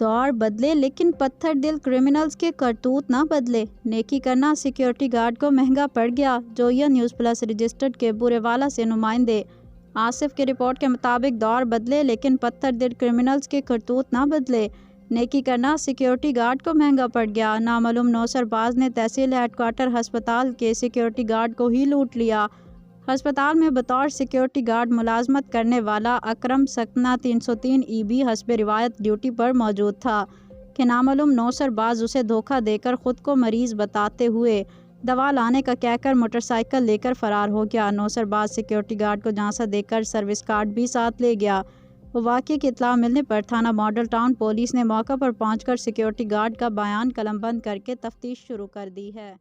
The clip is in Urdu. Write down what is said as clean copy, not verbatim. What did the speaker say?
دور بدلے لیکن پتھر دل کرمنلز کے کرتوت نہ بدلے، نیکی کرنا سیکیورٹی گارڈ کو مہنگا پڑ گیا۔ جویا نیوز پلس رجسٹرڈ کے بورے والا سے نمائندے آصف کی رپورٹ کے مطابق دور بدلے لیکن پتھر دل کرمنلز کے کرتوت نہ بدلے، نیکی کرنا سیکیورٹی گارڈ کو مہنگا پڑ گیا۔ نامعلوم نوسر باز نے تحصیل ہیڈ کوارٹر ہسپتال کے سیکیورٹی گارڈ کو ہی لوٹ لیا۔ ہسپتال میں بطور سیکیورٹی گارڈ ملازمت کرنے والا اکرم سکنہ 303 EB حسب روایت ڈیوٹی پر موجود تھا کہ نامعلوم نوسر باز اسے دھوکہ دے کر خود کو مریض بتاتے ہوئے دوا لانے کا کہہ کر موٹر سائیکل لے کر فرار ہو گیا۔ نوسر باز سیکیورٹی گارڈ کو جھانسا دے کر سروس کارڈ بھی ساتھ لے گیا۔ واقعے کی اطلاع ملنے پر تھانہ ماڈل ٹاؤن پولیس نے موقع پر پہنچ کر سیکیورٹی گارڈ کا بیان قلم بند کر کے تفتیش شروع کر دی ہے۔